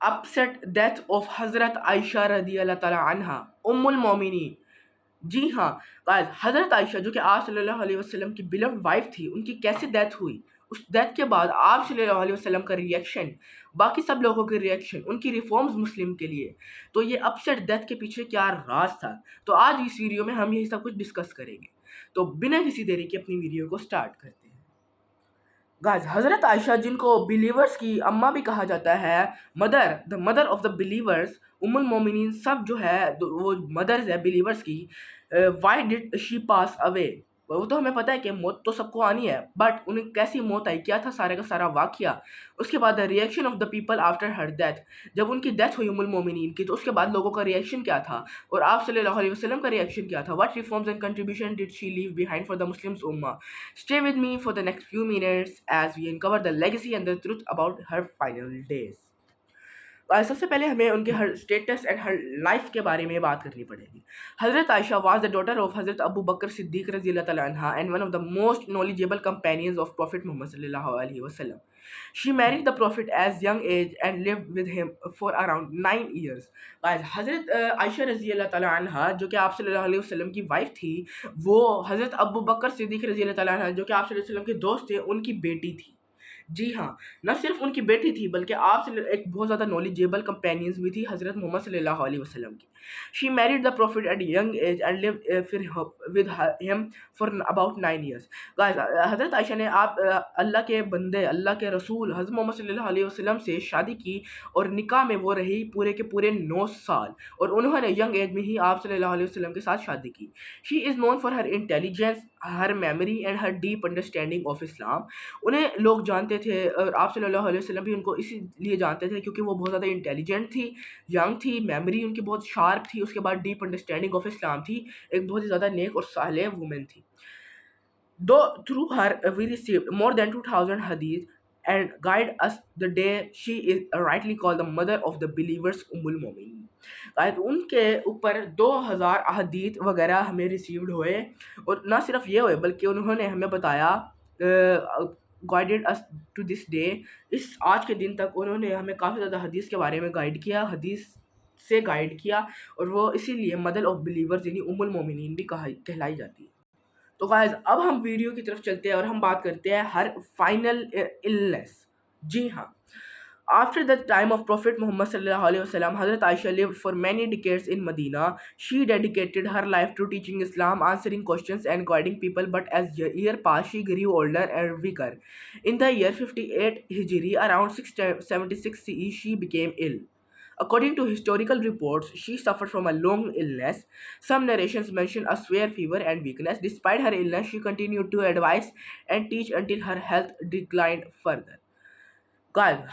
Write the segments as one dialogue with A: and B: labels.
A: upset death of Hazrat Aisha radiyallahu ta'ala anha, Ummul Momineen. جی ہاں guys، حضرت عائشہ جو کہ آپ صلی اللہ علیہ وسلم کی بلوڈ وائف تھی، ان کی کیسے ڈیتھ ہوئی، اس ڈیتھ کے بعد آپ صلی اللہ علیہ وسلم کا ریئیکشن، باقی سب لوگوں کے ریئیکشن، ان کی ریفارمز مسلم کے لیے، تو یہ اپسیٹ ڈیتھ کے پیچھے کیا راز تھا، تو آج اس ویڈیو میں ہم یہی سب کچھ ڈسکس کریں گے. تو بنا کسی دیری کے اپنی ویڈیو کو سٹارٹ کرتے ہیں. گائز، حضرت عائشہ جن کو بلیورز کی اماں بھی کہا جاتا ہے، مدر آف دا بلیورز، ام المومنین، سب جو ہے وہ مدرز ہے بلیورز کی. وائی ڈڈ شی پاس اوے؟ وہ تو ہمیں پتہ ہے کہ موت تو سب کو آنی ہے، بٹ انہیں کیسی موت آئی، کیا تھا سارے کا سارا واقعہ. اس کے بعد reaction of the people after her death, جب ان کی ڈیتھ ہوئی ام المومنین کی، تو اس کے بعد لوگوں کا ریئیکشن کیا تھا، اور آپ صلی اللہ علیہ وسلم کا ریئیکشن کیا تھا. What reforms and contribution did she leave behind for the Muslims ummah. Stay with me for the next few minutes as we uncover the legacy and the truth about her final days. سب سے پہلے ہمیں ان کے ہر status and ہر life کے بارے میں بات کرنی پڑے گی. Hazrat Aisha was the daughter of Hazrat Abu Bakr Siddiq رضی اللہ تعالیٰ عنہ and one of the most knowledgeable companions of prophet Muhammad صلی اللہ علیہ وسلم. She married the Prophet as young age and lived with him for around 9 years. حضرت عائشہ رضی اللہ تعالیٰ عنہ جو کہ آپ صلی اللہ علیہ وسلم کی وائف تھی، وہ حضرت ابو بکر صدیق رضی اللہ تعالیٰ عنہ جو کہ آپ صلی اللہ علیہ وسلم کے دوست تھے، ان کی بیٹی تھی. جی ہاں، نہ صرف ان کی بیٹی تھی بلکہ آپ سے ایک بہت زیادہ نالجیبل کمپینینز بھی تھی حضرت محمد صلی اللہ علیہ وسلم کی. She married the Prophet at a young age and lived with him for about 9 years. Guys، حضرت عائشہ نے اللہ کے بندے، اللہ کے رسول حضرت محمد صلی اللہ علیہ وسلم سے شادی کی، اور نکاح میں وہ رہی پورے کے پورے 9 سال، اور انہوں نے ینگ ایج میں ہی آپ صلی اللہ علیہ وسلم کے ساتھ شادی کی. She is known for her intelligence, her memory and her deep understanding of Islam. انہیں لوگ جانتے تھے، اور آپ صلی اللہ علیہ وسلم بھی ان کو اسی لیے جانتے تھے کیونکہ وہ بہت زیادہ انٹیلیجنٹ تھی، ینگ تھی، میموری ان کی بہت شارپ تھی، اس کے بعد ڈیپ انڈرسٹینڈنگ آف اسلام تھی، ایک بہت ہی زیادہ نیک اور صالح وومن تھی. Through her we received more than 2000 hadith and guide us the day. She is rightly called the mother of the believers, Ummul Momineen. ان کے اوپر 2000 احادیث وغیرہ ہمیں ریسیوڈ ہوئے، اور نہ صرف یہ ہوئے بلکہ انہوں نے ہمیں بتایا، guided us to this day, اس آج کے دن تک انہوں نے ہمیں کافی زیادہ حدیث کے بارے میں گائیڈ کیا، حدیث سے گائیڈ کیا، اور وہ اسی لیے مدر آف بلیورز یعنی ام المومنین بھی کہلائی جاتی ہے. تو غائز، اب ہم ویڈیو کی طرف چلتے ہیں اور ہم بات کرتے ہیں ہر فائنل النس. جی ہاں، after the time of Prophet Muhammad sallallahu alaihi wasallam, Hazrat Aisha lived for many decades in Medina. She dedicated her life to teaching Islam, answering questions and guiding people, but as year passed, she grew older and weaker. In the year 58 Hijri, around 676 CE, she became ill. According to historical reports, she suffered from a long illness. Some narrations mention a severe fever and weakness. Despite her illness, she continued to advise and teach until her health declined further.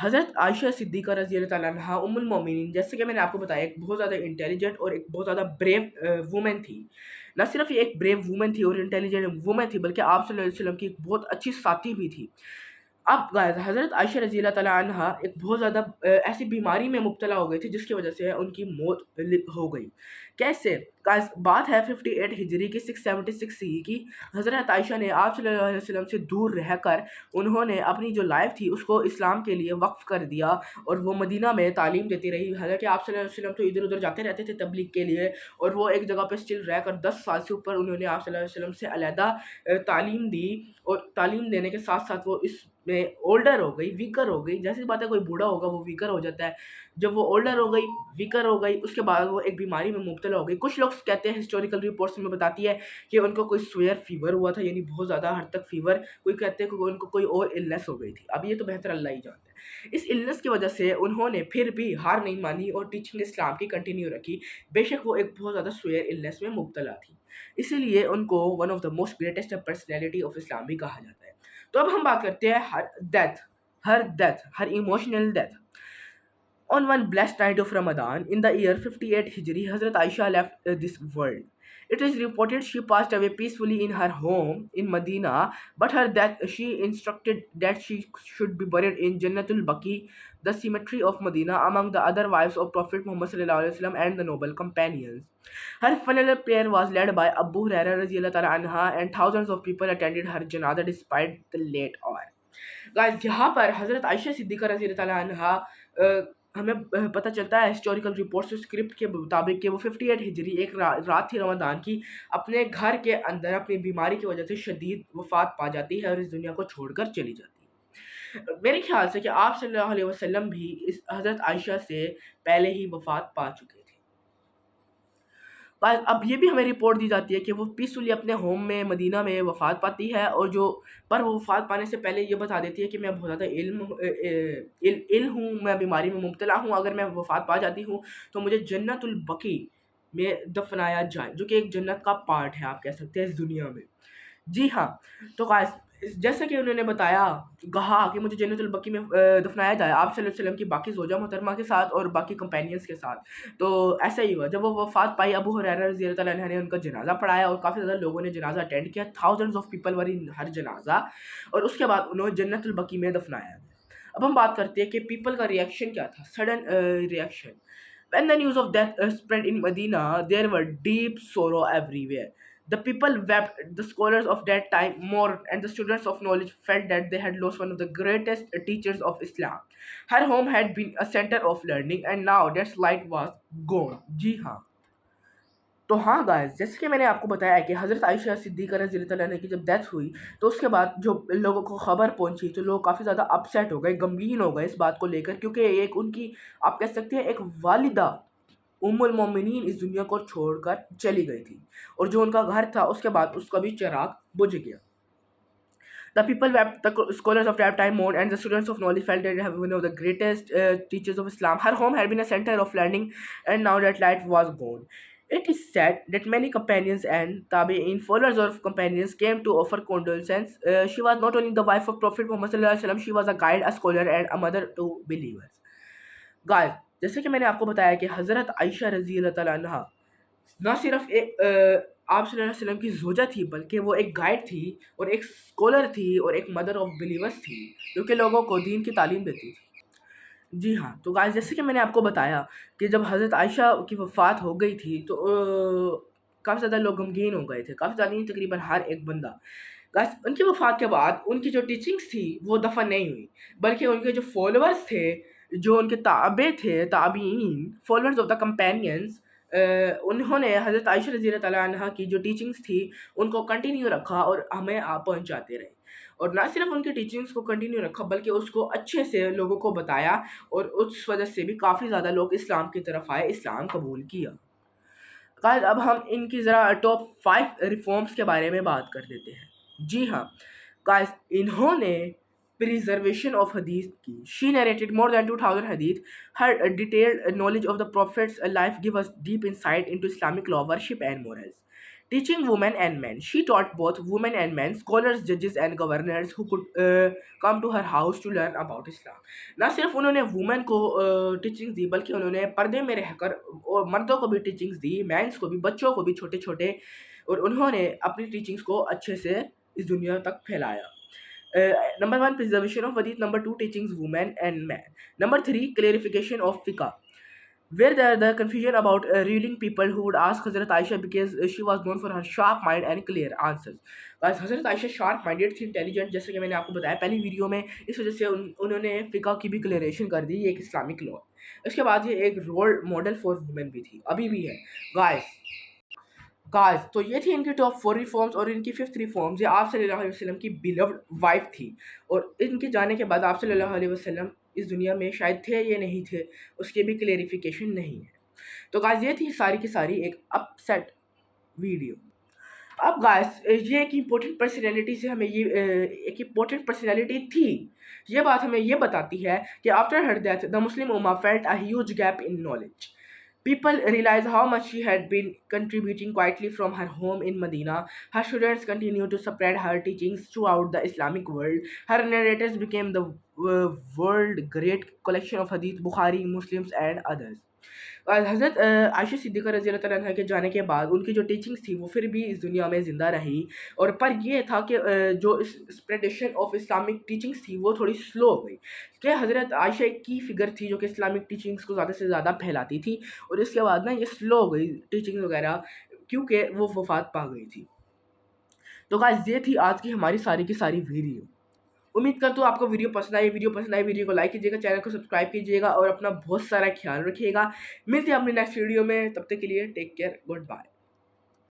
A: حضرت عائشہ صدیقہ رضی اللہ تعالیٰ عنہ ام المومنین، جیسے کہ میں نے آپ کو بتایا، ایک بہت زیادہ انٹیلیجنٹ اور ایک بہت زیادہ بریو وومن تھی. نہ صرف یہ ایک بریو وومن تھی اور انٹیلیجنٹ وومن تھی بلکہ آپ صلی اللہ علیہ وسلم کی ایک بہت اچھی ساتھی بھی تھی. اب حضرت عائشہ رضی اللہ تعالیٰ عنہ ایک بہت زیادہ ایسی بیماری میں مبتلا ہو گئی تھی جس کی وجہ سے ان کی موت ہو گئی. کیسے؟ بات ہے 58 ہجری کی 676 سی کی. حضرت عائشہ نے آپ صلی اللہ علیہ وسلم سے دور رہ کر انہوں نے اپنی جو لائف تھی اس کو اسلام کے لیے وقف کر دیا، اور وہ مدینہ میں تعلیم دیتی رہی. حالانکہ آپ صلی اللہ علیہ وسلم تو ادھر ادھر جاتے رہتے تھے تبلیغ کے لیے، اور وہ ایک جگہ پہ اسٹل رہ کر 10 سال سے اوپر انہوں نے آپ صلی اللہ علیہ وسلم سے علیحدہ تعلیم دی، اور تعلیم دینے کے ساتھ ساتھ وہ اس میں اولڈر ہو گئی، ویکر ہو گئی. جیسی بات ہے کوئی بوڑھا ہوگا وہ ویکر ہو جاتا ہے، جب وہ اولڈر ہو گئی، ویکر ہو گئی، اس کے بعد وہ ایک بیماری میں مبتلا ہو گئی. کچھ لوگ کہتے ہیں، ہسٹوریکل رپورٹس میں بتاتی ہے کہ ان کو کوئی سویئر فیور ہوا تھا، یعنی بہت زیادہ حد تک فیور. کوئی کہتے ہیں کہ ان کو کوئی اور النس ہو گئی تھی. اب یہ تو بہتر اللہ ہی جانتا ہے. اس النس کی وجہ سے انہوں نے پھر بھی ہار نہیں مانی اور ٹیچنگ اسلام کی کنٹینیو رکھی، بے شک وہ ایک بہت زیادہ سویئر النس میں مبتلا تھی. اسی لیے ان کو one of the most greatest personality of Islam بھی کہا جاتا ہے. تو اب ہم بات کرتے ہیں ہر emotional death. On one blessed night of Ramadan in the year 58 Hijri, Hazrat Aisha left this world. It is reported she passed away peacefully in her home in Medina, but her death, she instructed that she should be buried in Jannatul Baqi, the cemetery of Medina, among the other wives of Prophet Muhammad sallallahu alaihi wasallam and the noble companions. Her funeral prayer was led by Abu Hurairah radhiyallahu ta'ala anha, and thousands of people attended her janazah despite the late hour. Guys، یہاں پر حضرت عائشہ صدیقہ رضی اللہ تعالیٰ عنہ ہمیں پتہ چلتا ہے ہسٹوریکل رپورٹ سے اسکرپٹ کے مطابق کہ وہ 58 ہجری ایک رات تھی رمضان کی، اپنے گھر کے اندر اپنی بیماری کی وجہ سے شدید وفات پا جاتی ہے اور اس دنیا کو چھوڑ کر چلی جاتی ہے۔ میرے خیال سے کہ آپ صلی اللہ علیہ وسلم بھی اس حضرت عائشہ سے پہلے ہی وفات پا چکے تھے۔ اب یہ بھی ہمیں رپورٹ دی جاتی ہے کہ وہ پیسفلی اپنے ہوم میں مدینہ میں وفات پاتی ہے، اور پر وہ وفات پانے سے پہلے یہ بتا دیتی ہے کہ میں بہت زیادہ علم ہوں، میں بیماری میں مبتلا ہوں، اگر میں وفات پا جاتی ہوں تو مجھے جنت البقیع میں دفنایا جائے، جو کہ ایک جنت کا پارٹ ہے آپ کہہ سکتے ہیں اس دنیا میں۔ جی ہاں، تو guys جیسا کہ انہوں نے بتایا، کہا کہ مجھے جنت البقیع میں دفنایا جائے آپ صلی اللہ علیہ وسلم کی باقی زوجہ محترمہ کے ساتھ اور باقی کمپینینز کے ساتھ، تو ایسا ہی ہوا۔ جب وہ وفات پائی، ابو ہریرہ رضی اللہ عنہ نے ان کا جنازہ پڑھایا اور کافی زیادہ لوگوں نے جنازہ اٹینڈ کیا، تھاؤزنڈز آف پیپل ور ان ہر جنازہ، اور اس کے بعد انہوں جنت البقیع میں دفنایا گیا۔ اب ہم بات کرتے ہیں کہ پیپل کا ریئیکشن کیا تھا، sudden reaction. When the news of death spread in Medina, there were deep sorrow everywhere. The people wept, the scholars of that time mourned, and the students of knowledge felt that they had lost one of the greatest teachers of Islam. Her home had been a center of learning, and now that light was gone. جی ہاں، تو ہاں guys, جیسے کہ میں نے آپ کو بتایا کہ حضرت عائشہ صدیقہ رضی اللہ عنہ کی جب ڈیتھ ہوئی تو اس کے بعد جو لوگوں کو خبر پہنچی تو لوگ کافی زیادہ اپسیٹ ہو گئے، غمگین ہو گئے اس بات کو لے کر، کیونکہ ایک ان کی آپ کہہ سکتے ہیں ایک والدہ ام المومنین اس دنیا کو چھوڑ کر چلی گئی تھی، اور جو ان کا گھر تھا اس کے بعد اس کا بھی چراغ بجھ گیا۔ The people wept, the scholars of that time mourned, and the students of knowledge felt that they have one of the greatest teachers of Islam. Her home had been a center of learning, and now that light was gone. It is said that many companions and tabi'in, followers of companions, came to offer condolences. She was not only the wife of Prophet Muhammad sallallahu alaihi wasallam, she was a guide, a scholar, and a mother to believers. Guys, جیسے کہ میں نے آپ کو بتایا کہ حضرت عائشہ رضی اللہ تعالیٰ عنہ نہ صرف ایک آپ صلی اللہ علیہ وسلم کی زوجہ تھی، بلکہ وہ ایک گائیڈ تھی اور ایک اسکولر تھی اور ایک مدر آف بلیورس تھی، جو کہ لوگوں کو دین کی تعلیم دیتی تھی۔ جی ہاں، تو گائز جیسے کہ میں نے آپ کو بتایا کہ جب حضرت عائشہ کی وفات ہو گئی تھی تو کافی زیادہ لوگ غمگین ہو گئے تھے، کافی زیادہ نہیں، تقریباً ہر ایک بندہ۔ گائز ان کی وفات کے بعد ان کی جو ٹیچنگس تھی وہ دفن نہیں ہوئی، بلکہ ان کے جو فالوورس تھے، جو ان کے تابع تھے، تابعین، فالوورز آف دا کمپینینز، انہوں نے حضرت عائشہ رضی اللہ تعالیٰ عنہ کی جو ٹیچنگس تھی ان کو کنٹینیو رکھا اور ہمیں آپ پہنچاتے رہے، اور نہ صرف ان کی ٹیچنگس کو کنٹینیو رکھا بلکہ اس کو اچھے سے لوگوں کو بتایا، اور اس وجہ سے بھی کافی زیادہ لوگ اسلام کی طرف آئے، اسلام قبول کیا۔ قائد اب ہم ان کی ذرا ٹاپ 5 ریفارمز کے بارے میں بات کر دیتے ہیں۔ جی ہاں گائز، انہوں نے preservation of hadith کی. She narrated more than 2000 hadith. Her detailed knowledge of the Prophet's life give us deep insight into Islamic law, worship and morals. Teaching women and men. She taught both women and men, scholars, judges and governors who could come to her house to learn about Islam. نہ صرف انہوں نے women کو teachings دی بلکہ انہوں نے پردے میں رہ کر اور مردوں کو بھی ٹیچنگز دی، مینس کو بھی، بچوں کو بھی چھوٹے چھوٹے، اور انہوں نے اپنی ٹیچنگز کو اچھے سے اس دنیا تک پھیلایا۔ Number 1, preservation of hadith. Number 2, teachings women and men. Number 3, clarification of fiqh. Where there the confusion about ruling people who would ask Hazrat Aisha because she was known for her sharp mind and clear answers. Guys, Hazrat Aisha sharp minded تھی، intelligent، جیسے کہ میں نے آپ کو بتایا پہلی video میں، اس وجہ سے انہوں نے فقہ کی بھی کلیریشن کر دی، ایک اسلامک لا۔ اس کے بعد یہ ایک رول ماڈل فار وومن بھی تھی، ابھی بھی ہے۔ گائز تو یہ تھی ان کی ٹاپ 4 ریفارمز، اور ان کی 5th ریفارمز، یہ آپ صلی اللہ علیہ وسلم کی بیلوڈ وائف تھی، اور ان کے جانے کے بعد آپ صلی اللہ علیہ وسلم اس دنیا میں شاید تھے یا نہیں تھے، اس کی بھی کلیریفیکیشن نہیں ہے۔ تو گائز یہ تھی ساری کی ساری ایک اپ سیٹ ویڈیو۔ اب گائز یہ ایک امپورٹنٹ پرسنالٹی سے ہمیں یہ ایک امپورٹنٹ پرسنالٹی تھی، یہ بات ہمیں یہ بتاتی ہے کہ آفٹر ہر ڈیتھ دا مسلم امہ felt a huge gap in knowledge. People realized how much she had been contributing quietly from her home in Medina. Her students continued to spread her teachings throughout the Islamic world. Her narrators became the world great collection of hadith, Bukhari, Muslims and others. حضرت عائشہ صدیقہ رضی اللہ تعالیٰ عنہ کے جانے کے بعد ان کی جو ٹیچنگس تھی وہ پھر بھی اس دنیا میں زندہ رہی، اور پر یہ تھا کہ جو اسپریڈیشن آف اسلامک ٹیچنگس تھی وہ تھوڑی سلو ہو گئی، کہ حضرت عائشہ ایک کی فگر تھی جو کہ اسلامک ٹیچنگس کو زیادہ سے زیادہ پھیلاتی تھی، اور اس کے بعد نا یہ سلو ہو گئی ٹیچنگ وغیرہ کیونکہ وہ وفات پا گئی تھی۔ تو گائز یہ تھی آج کی ہماری ساری کی ساری ویڈیو۔ امید کرتا ہوں آپ کو ویڈیو کو لائک کیجیے گا, چینل کو سبسکرائب کیجیے گا اور اپنا بہت سارا خیال رکھیے گا. ملتے ہیں اپنی نیکسٹ ویڈیو میں, تب تک کے لیے ٹیک کیئر, گڈ بائے.